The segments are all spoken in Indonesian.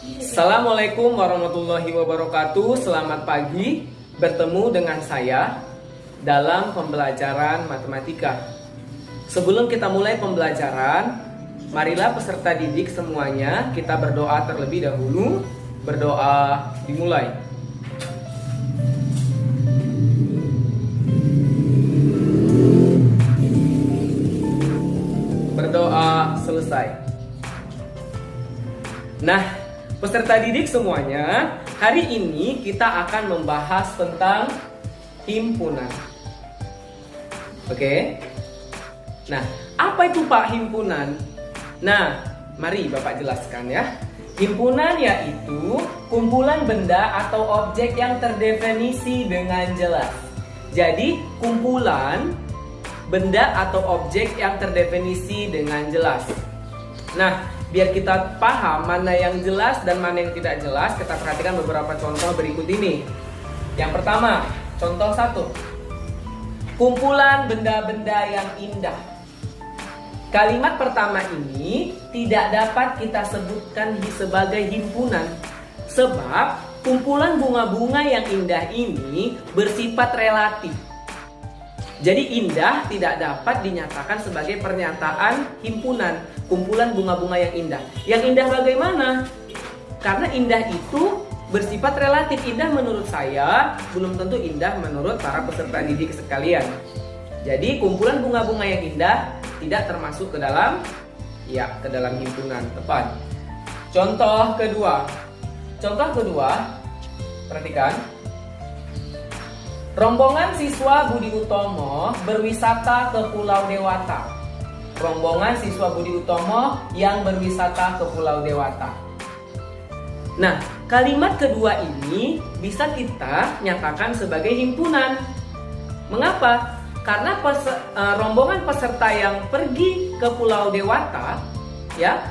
Assalamualaikum warahmatullahi wabarakatuh. Selamat pagi, bertemu dengan saya dalam pembelajaran matematika. Sebelum kita mulai pembelajaran, marilah peserta didik semuanya kita berdoa terlebih dahulu. Berdoa dimulai. Berdoa selesai. Nah, peserta didik semuanya, hari ini kita akan membahas tentang himpunan. Oke? Nah, apa itu Pak himpunan? Nah, mari Bapak jelaskan ya. Himpunan yaitu kumpulan benda atau objek yang terdefinisi dengan jelas. Jadi, kumpulan benda atau objek yang terdefinisi dengan jelas. Nah, biar kita paham mana yang jelas dan mana yang tidak jelas, kita perhatikan beberapa contoh berikut ini. Yang pertama, contoh 1. Kumpulan benda-benda yang indah. Kalimat pertama ini tidak dapat kita sebutkan sebagai himpunan, sebab kumpulan bunga-bunga yang indah ini bersifat relatif. Jadi indah tidak dapat dinyatakan sebagai pernyataan himpunan, kumpulan bunga-bunga yang indah. Yang indah bagaimana? Karena indah itu bersifat relatif. Indah menurut saya belum tentu indah menurut para peserta didik sekalian. Jadi kumpulan bunga-bunga yang indah tidak termasuk ke dalam himpunan, tepat. Contoh kedua, perhatikan. Rombongan siswa Budi Utomo berwisata ke Pulau Dewata. Rombongan siswa Budi Utomo yang berwisata ke Pulau Dewata. Nah, kalimat kedua ini bisa kita nyatakan sebagai himpunan. Mengapa? Karena rombongan peserta yang pergi ke Pulau Dewata, ya,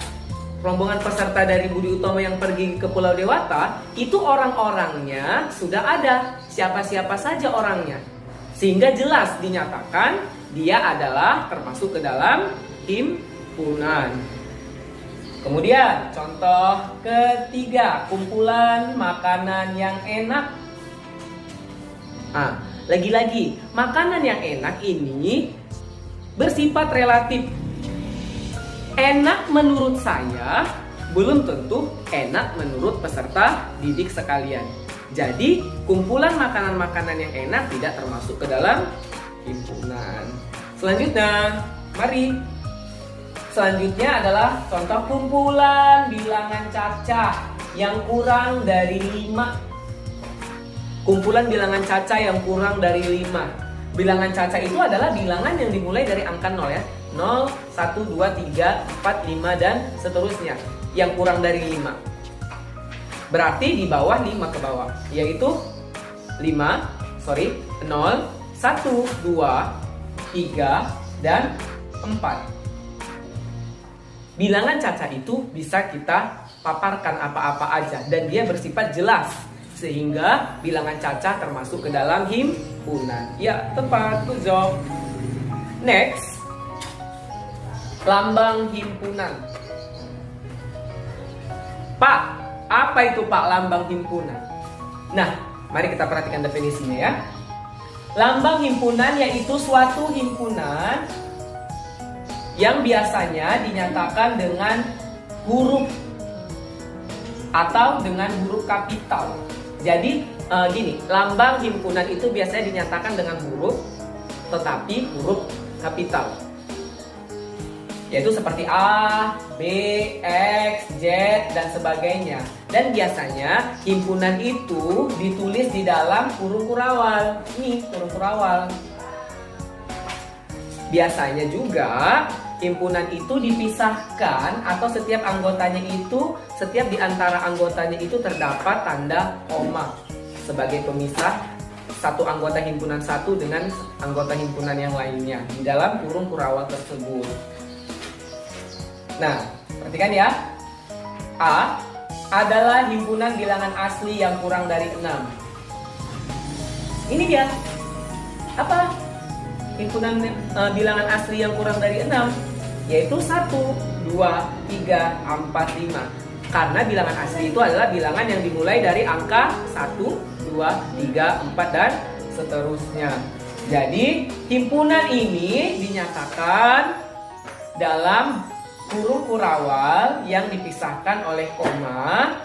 rombongan peserta dari Budi Utomo yang pergi ke Pulau Dewata, itu orang-orangnya sudah ada, siapa-siapa saja orangnya. Sehingga jelas dinyatakan dia adalah termasuk ke dalam himpunan. Kemudian contoh ketiga, kumpulan makanan yang enak. Lagi-lagi, makanan yang enak ini bersifat relatif. Enak menurut saya belum tentu enak menurut peserta didik sekalian. Jadi kumpulan makanan-makanan yang enak tidak termasuk ke dalam himpunan. Selanjutnya, mari. Selanjutnya adalah contoh kumpulan bilangan cacah yang kurang dari 5. Kumpulan bilangan cacah yang kurang dari 5. Bilangan cacah itu adalah bilangan yang dimulai dari angka 0 ya. 0, 1, 2, 3, 4, 5, dan seterusnya. Yang kurang dari 5. Berarti di bawah 5 ke bawah. Yaitu 0, 1, 2, 3, dan 4. Bilangan cacah itu bisa kita paparkan apa-apa aja. Dan dia bersifat jelas. Sehingga bilangan cacah termasuk ke dalam himpunan. Ya, tepat, good job. Next, lambang himpunan. Pak, apa itu Pak lambang himpunan? Nah, mari kita perhatikan definisinya ya. Lambang himpunan yaitu suatu himpunan yang biasanya dinyatakan dengan huruf atau dengan huruf kapital. Jadi gini, lambang himpunan itu biasanya dinyatakan dengan huruf, tetapi huruf kapital. Yaitu seperti A, B, X, Z, dan sebagainya. Dan biasanya himpunan itu ditulis di dalam kurung kurawal. Ini kurung kurawal. Biasanya juga himpunan itu dipisahkan atau setiap di antara anggotanya itu terdapat tanda koma sebagai pemisah satu anggota himpunan satu dengan anggota himpunan yang lainnya di dalam kurung kurawal tersebut. Nah, perhatikan ya. A adalah himpunan bilangan asli yang kurang dari 6. Ini dia. Apa? Himpunan bilangan asli yang kurang dari 6, yaitu 1, 2, 3, 4, 5. Karena bilangan asli itu adalah bilangan yang dimulai dari angka 1, 2, 3, 4, dan seterusnya. Jadi himpunan ini dinyatakan dalam kurung kurawal yang dipisahkan oleh koma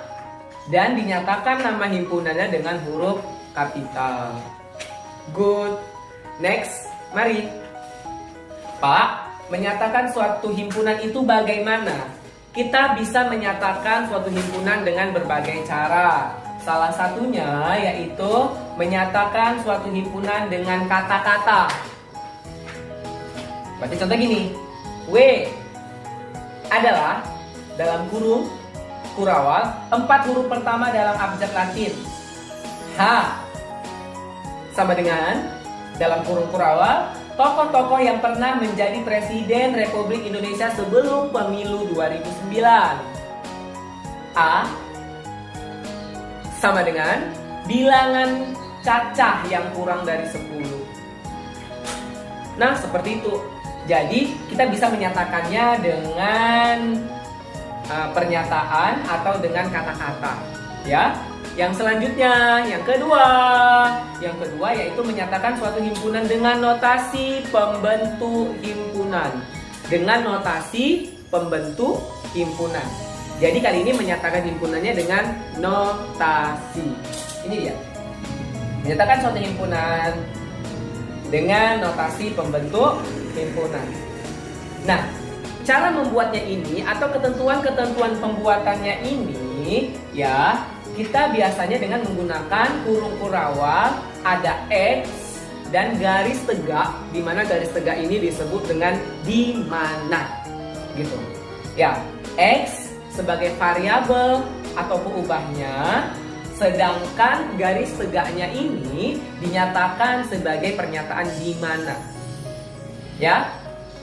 dan dinyatakan nama himpunannya dengan huruf kapital. Good. Next, mari. Pak, menyatakan suatu himpunan itu bagaimana? Kita bisa menyatakan suatu himpunan dengan berbagai cara. Salah satunya yaitu menyatakan suatu himpunan dengan kata-kata. Berarti contoh gini, W adalah dalam kurung kurawal 4 huruf pertama dalam abjad Latin. H sama dengan dalam kurung kurawal tokoh-tokoh yang pernah menjadi Presiden Republik Indonesia sebelum pemilu 2009. A sama dengan bilangan cacah yang kurang dari 10. Nah, seperti itu. Jadi, kita bisa menyatakannya dengan pernyataan atau dengan kata-kata, ya. Yang selanjutnya, yang kedua yaitu menyatakan suatu himpunan dengan notasi pembentuk himpunan. Dengan notasi pembentuk himpunan. Jadi kali ini menyatakan himpunannya dengan notasi. Ini dia. Menyatakan suatu himpunan dengan notasi pembentuk himpunan. Nah, cara membuatnya ini atau ketentuan-ketentuan pembuatannya ini, ya, kita biasanya dengan menggunakan kurung kurawal, ada X dan garis tegak, di mana garis tegak ini disebut dengan di mana, gitu. Ya, X sebagai variabel atau peubahnya, sedangkan garis tegaknya ini dinyatakan sebagai pernyataan di mana. Ya,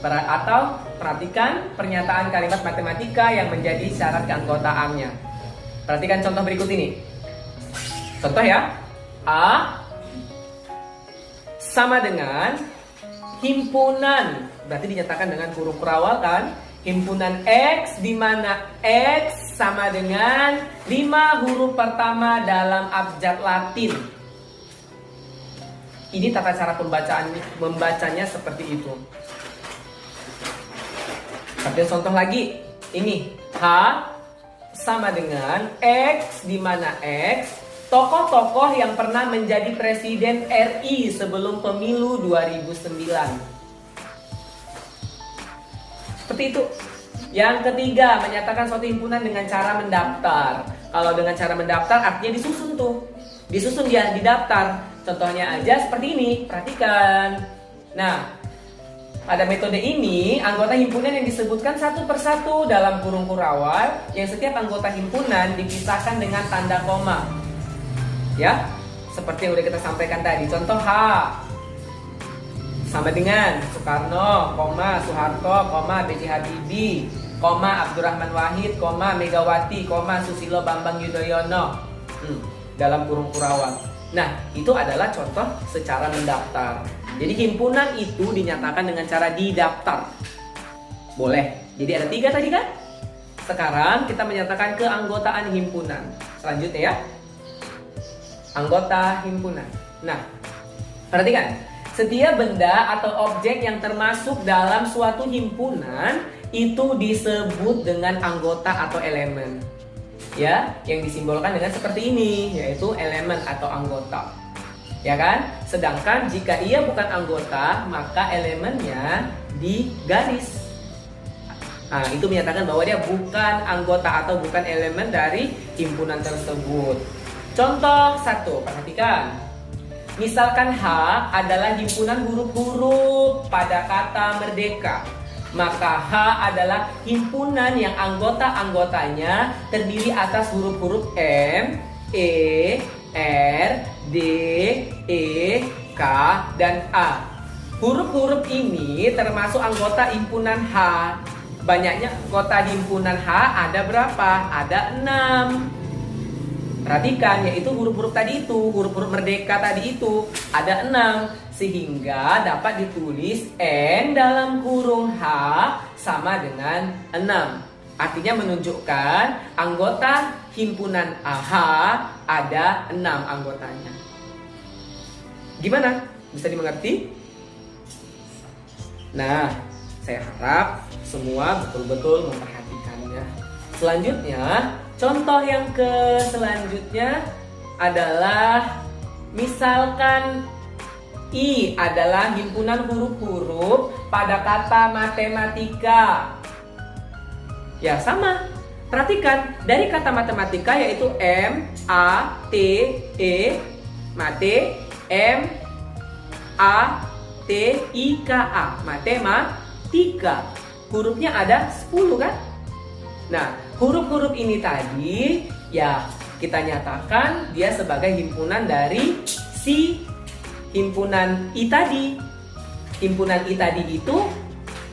atau perhatikan pernyataan kalimat matematika yang menjadi syarat keanggotaannya. Perhatikan contoh berikut ini. Contoh ya, A sama dengan himpunan, berarti dinyatakan dengan kurung kurawal kan? Himpunan X di mana X sama dengan 5 huruf pertama dalam abjad Latin. Ini tata cara membacanya seperti itu. Ambil contoh lagi. Ini H sama dengan X di mana X tokoh-tokoh yang pernah menjadi Presiden RI sebelum pemilu 2009. Seperti itu. Yang ketiga, menyatakan suatu himpunan dengan cara mendaftar. Kalau dengan cara mendaftar artinya disusun tuh. Disusun ya, didaftar. Contohnya aja seperti ini, perhatikan. Nah, pada metode ini, anggota himpunan yang disebutkan satu persatu dalam kurung kurawal, yang setiap anggota himpunan dipisahkan dengan tanda koma. Ya, seperti yang udah kita sampaikan tadi. Contoh H sama dengan Soekarno, koma Soeharto, koma B.J. Habibie, koma Abdurrahman Wahid, koma Megawati, koma Susilo Bambang Yudhoyono dalam kurung kurawal. Nah, itu adalah contoh secara mendaftar. Jadi himpunan itu dinyatakan dengan cara didaftar. Boleh. Jadi ada 3 tadi kan? Sekarang kita menyatakan keanggotaan himpunan. Selanjutnya ya, anggota himpunan. Nah, perhatikan. Setiap benda atau objek yang termasuk dalam suatu himpunan itu disebut dengan anggota atau elemen. Ya, yang disimbolkan dengan seperti ini, yaitu elemen atau anggota. Ya kan? Sedangkan jika ia bukan anggota, maka elemennya digaris. Nah, itu menyatakan bahwa dia bukan anggota atau bukan elemen dari himpunan tersebut. Contoh 1, perhatikan. Misalkan H adalah himpunan huruf-huruf pada kata merdeka. Maka H adalah himpunan yang anggota-anggotanya terdiri atas huruf-huruf M, E, R, D, E, K, dan A. Huruf-huruf ini termasuk anggota himpunan H. Banyaknya anggota himpunan H ada berapa? Ada 6. Perhatikan, yaitu huruf-huruf tadi itu, huruf-huruf merdeka tadi itu ada 6, sehingga dapat ditulis N dalam kurung H sama dengan 6. Artinya menunjukkan anggota himpunan AH ada 6 anggotanya. Gimana? Bisa dimengerti? Nah, saya harap semua betul-betul memperhatikannya. Selanjutnya, contoh yang selanjutnya adalah misalkan I adalah himpunan huruf-huruf pada kata matematika. Ya, sama. Perhatikan, dari kata matematika yaitu M, A, T, E, mate, M, A, T, I, K, A. Matematika. Hurufnya ada 10 kan? Nah, huruf-huruf ini tadi ya kita nyatakan dia sebagai himpunan dari si himpunan I tadi. Himpunan I tadi itu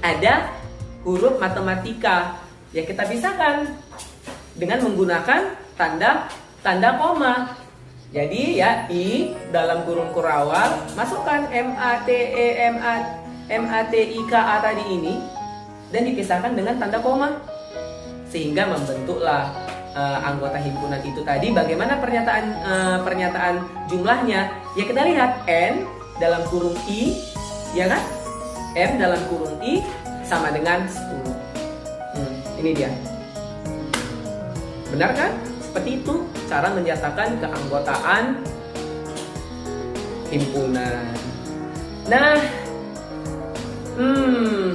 ada huruf matematika. Ya kita pisahkan dengan menggunakan tanda koma. Jadi ya I dalam kurung kurawal masukkan MATIKA tadi ini dan dipisahkan dengan tanda koma. Sehingga membentuklah anggota himpunan itu tadi. Bagaimana pernyataan jumlahnya? Ya kita lihat N dalam kurung I, ya kan? M dalam kurung I sama dengan 10. Ini dia. Benar kan? Seperti itu cara menyatakan keanggotaan himpunan. Nah,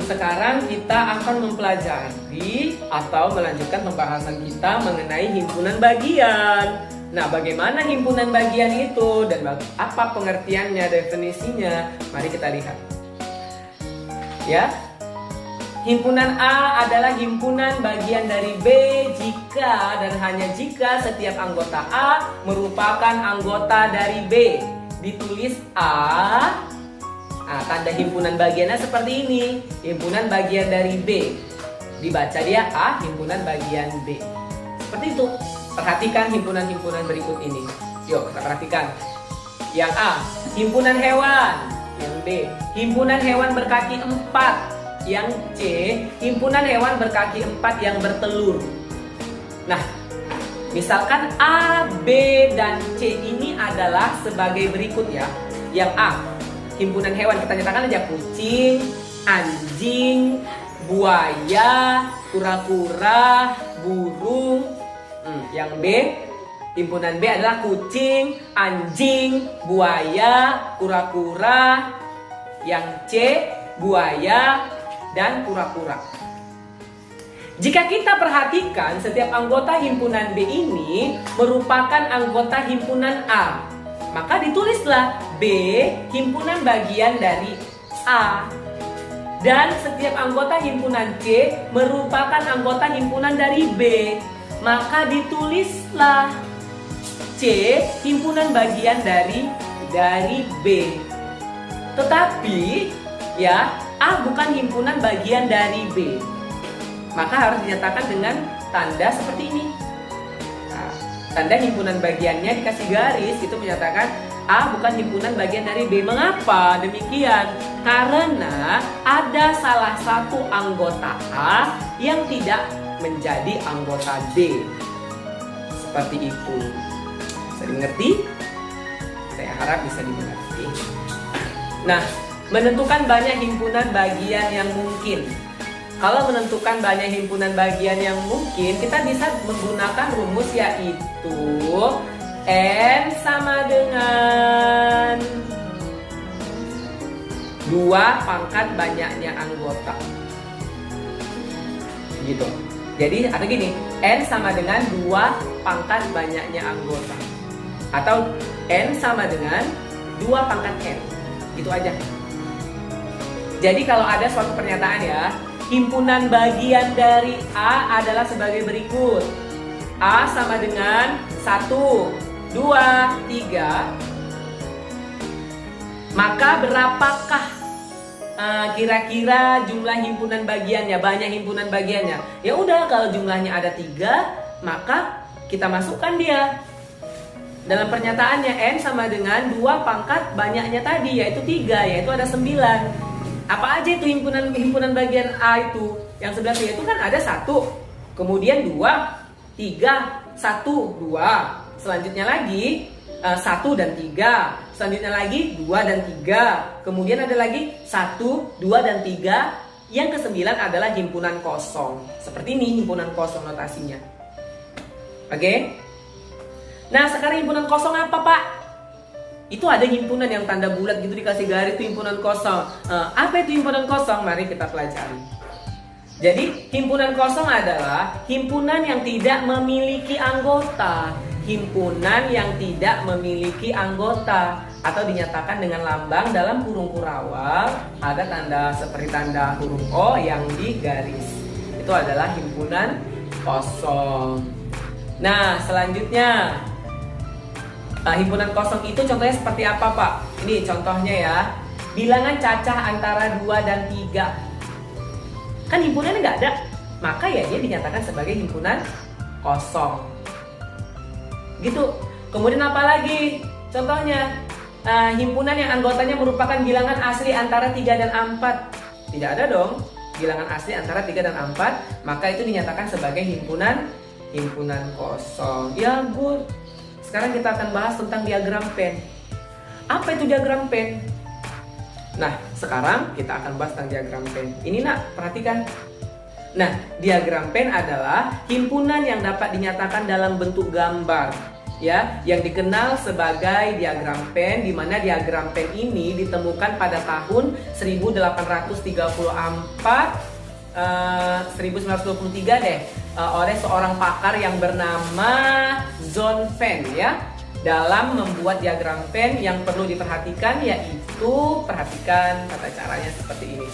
sekarang kita akan mempelajari atau melanjutkan pembahasan kita mengenai himpunan bagian. Nah, bagaimana himpunan bagian itu dan apa pengertiannya, definisinya? Mari kita lihat. Ya. Himpunan A adalah himpunan bagian dari B jika dan hanya jika setiap anggota A merupakan anggota dari B. Ditulis A. Nah, tanda himpunan bagiannya seperti ini. Himpunan bagian dari B. Dibaca dia A, himpunan bagian B. Seperti itu. Perhatikan himpunan-himpunan berikut ini. Yuk, kita perhatikan. Yang A, himpunan hewan. Yang B, himpunan hewan berkaki 4. Yang C, himpunan hewan berkaki 4 yang bertelur. Nah, misalkan A, B, dan C ini adalah sebagai berikut ya. Yang A, himpunan hewan, kita nyatakan aja kucing, anjing, buaya, kura-kura, burung. Yang B, himpunan B adalah kucing, anjing, buaya, kura-kura. Yang C, buaya, dan kura-kura. Jika kita perhatikan, setiap anggota himpunan B ini merupakan anggota himpunan A. Maka ditulislah B himpunan bagian dari A. Dan setiap anggota himpunan C merupakan anggota himpunan dari B. Maka ditulislah C himpunan bagian dari B. Tetapi ya, A bukan himpunan bagian dari B. Maka harus dinyatakan dengan tanda seperti ini. Nah, tanda himpunan bagiannya dikasih garis, itu menyatakan A bukan himpunan bagian dari B. Mengapa demikian? Karena ada salah satu anggota A yang tidak menjadi anggota B. Seperti itu. Bisa dimengerti? Saya harap bisa dimengerti. Nah, menentukan banyak himpunan bagian yang mungkin. Kalau menentukan banyak himpunan bagian yang mungkin, kita bisa menggunakan rumus yaitu N sama dengan 2 pangkat banyaknya anggota. Gitu. Jadi atau gini, N sama dengan 2 pangkat banyaknya anggota. Atau N sama dengan 2 pangkat N. Gitu aja. Jadi kalau ada suatu pernyataan ya, himpunan bagian dari A adalah sebagai berikut. A sama dengan 1, 2, 3. Maka berapakah kira-kira jumlah himpunan bagiannya, banyak himpunan bagiannya? Ya udah, kalau jumlahnya ada 3, maka kita masukkan dia. Dalam pernyataannya N sama dengan 2 pangkat banyaknya tadi, yaitu 3, yaitu ada 9. Apa aja itu himpunan bagian A itu? Yang sebelah itu kan ada 1, Kemudian 2, 3, 1, 2. Selanjutnya lagi 1 dan 3. Selanjutnya lagi 2 dan 3. Kemudian ada lagi 1, 2 dan 3. Yang ke-9 adalah himpunan kosong. Seperti ini himpunan kosong notasinya. Oke? Nah, sekarang himpunan kosong apa, Pak? Itu ada himpunan yang tanda bulat gitu dikasih garis, itu himpunan kosong. Apa itu himpunan kosong? Mari kita pelajari. Jadi, himpunan kosong adalah himpunan yang tidak memiliki anggota. Himpunan yang tidak memiliki anggota, atau dinyatakan dengan lambang dalam kurung kurawal ada tanda seperti tanda huruf O yang digaris. Itu adalah himpunan kosong. Nah, selanjutnya himpunan kosong itu contohnya seperti apa, Pak? Ini contohnya ya. Bilangan cacah antara 2 dan 3. Kan himpunannya nggak ada, maka ya dia dinyatakan sebagai himpunan kosong. Gitu. Kemudian apa lagi? Contohnya, himpunan yang anggotanya merupakan bilangan asli antara 3 dan 4. Tidak ada dong bilangan asli antara 3 dan 4, maka itu dinyatakan sebagai himpunan kosong. Ya, good. Sekarang kita akan bahas tentang diagram Venn. Apa itu diagram Venn? Nah, sekarang kita akan bahas tentang diagram Venn. Ini nak, perhatikan. Nah, diagram Venn adalah himpunan yang dapat dinyatakan dalam bentuk gambar, ya, yang dikenal sebagai diagram Venn, di mana diagram Venn ini ditemukan pada tahun 1923 deh, oleh seorang pakar yang bernama John Venn, ya. Dalam membuat diagram Venn yang perlu diperhatikan yaitu, perhatikan tata caranya seperti ini.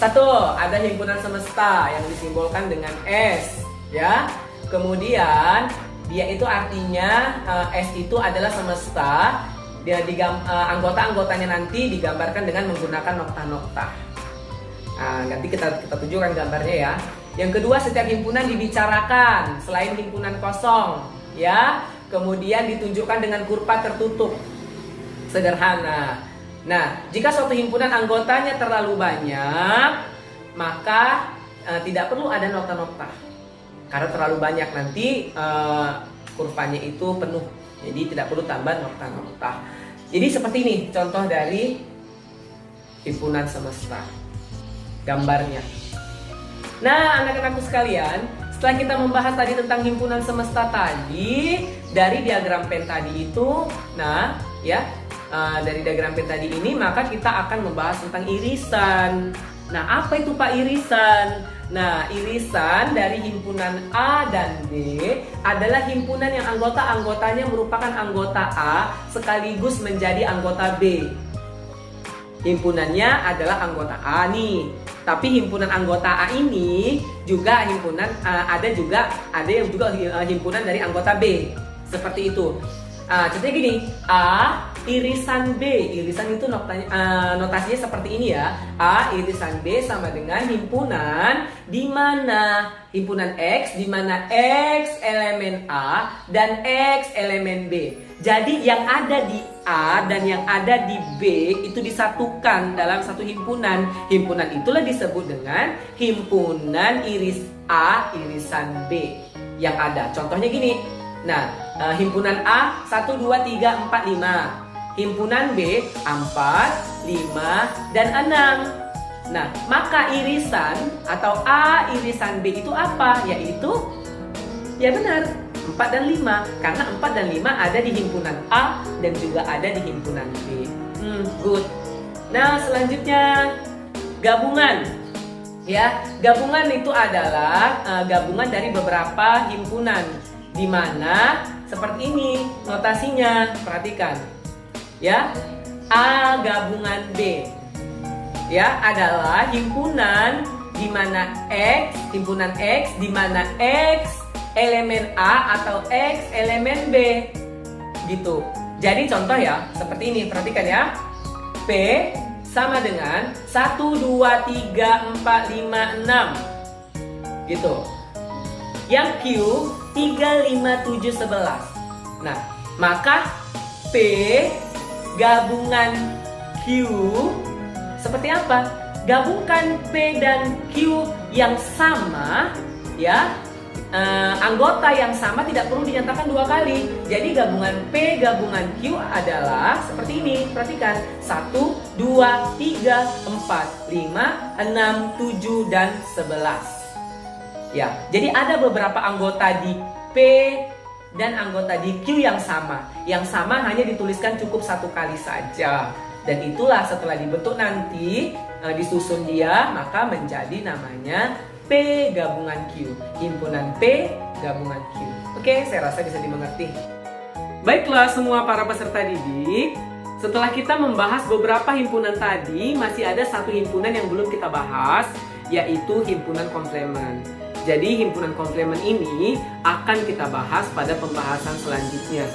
1, ada himpunan semesta yang disimbolkan dengan S, ya. Kemudian dia itu artinya S itu adalah semesta. Dia anggota-anggotanya nanti digambarkan dengan menggunakan nokta-nokta. Nah, nanti kita tunjukkan gambarnya ya. Yang kedua, setiap himpunan dibicarakan selain himpunan kosong, ya. Kemudian ditunjukkan dengan kurva tertutup. Sederhana. Nah, jika suatu himpunan anggotanya terlalu banyak, maka tidak perlu ada nokta-nokta. Karena terlalu banyak nanti kurvanya itu penuh. Jadi tidak perlu tambah nokta-nokta. Jadi seperti ini contoh dari himpunan semesta. Gambarnya. Nah, anak-anakku sekalian, setelah kita membahas tadi tentang himpunan semesta tadi, dari diagram Venn tadi itu, nah, ya, dari diagram Venn tadi ini, maka kita akan membahas tentang irisan. Nah, apa itu Pak irisan? Nah, irisan dari himpunan A dan B adalah himpunan yang anggota-anggotanya merupakan anggota A sekaligus menjadi anggota B. Himpunannya adalah anggota A nih. Tapi himpunan anggota A ini juga himpunan ada yang juga himpunan dari anggota B. Seperti itu. Contohnya gini, A irisan B. Irisan itu notasinya seperti ini ya. A irisan B sama dengan himpunan di mana himpunan X, di mana X elemen A dan X elemen B. Jadi yang ada di A dan yang ada di B itu disatukan dalam satu himpunan. Himpunan itulah disebut dengan himpunan iris A irisan B yang ada. Contohnya gini. Nah, himpunan A 1, 2, 3, 4, 5. Himpunan B 4, 5, dan 6. Nah, maka irisan atau A irisan B itu apa? Yaitu, ya benar, 4 dan 5. Karena 4 dan 5 ada di himpunan A dan juga ada di himpunan B. Good. Nah, selanjutnya gabungan. Ya, gabungan itu adalah gabungan dari beberapa himpunan, di mana seperti ini notasinya. Perhatikan. Ya, A gabungan B, ya, adalah himpunan di mana himpunan X di mana X elemen A atau X elemen B, gitu. Jadi contoh ya, seperti ini, perhatikan ya. P sama dengan 1, 2, 3, 4, 5, 6, gitu. Yang Q 3, 5, 7, 11. Nah, maka P gabungan Q seperti apa? Gabungkan P dan Q yang sama ya, anggota yang sama tidak perlu dinyatakan dua kali. Jadi gabungan P gabungan Q adalah seperti ini. Perhatikan, 1, 2, 3, 4, 5, 6, 7, dan 11. Ya, jadi ada beberapa anggota di P dan anggota di Q yang sama. Yang sama hanya dituliskan cukup satu kali saja. Dan itulah setelah dibentuk nanti, disusun dia, maka menjadi namanya P gabungan Q. Himpunan P gabungan Q. Oke, saya rasa bisa dimengerti. Baiklah semua para peserta didik. Setelah kita membahas beberapa himpunan tadi, masih ada satu himpunan yang belum kita bahas, yaitu himpunan komplement. Jadi himpunan komplement ini akan kita bahas pada pembahasan selanjutnya.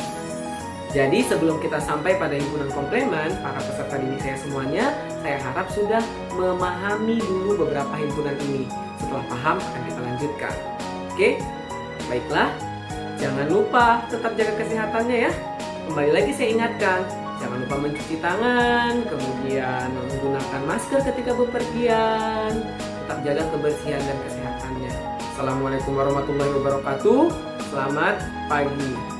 Jadi sebelum kita sampai pada himpunan komplement, para peserta didik saya semuanya, saya harap sudah memahami dulu beberapa himpunan ini. Setelah paham akan kita lanjutkan. Oke, baiklah. Jangan lupa tetap jaga kesehatannya ya. Kembali lagi saya ingatkan, jangan lupa mencuci tangan, kemudian menggunakan masker ketika bepergian. Tetap jaga kebersihan dan kesehatannya. Assalamualaikum warahmatullahi wabarakatuh. Selamat pagi.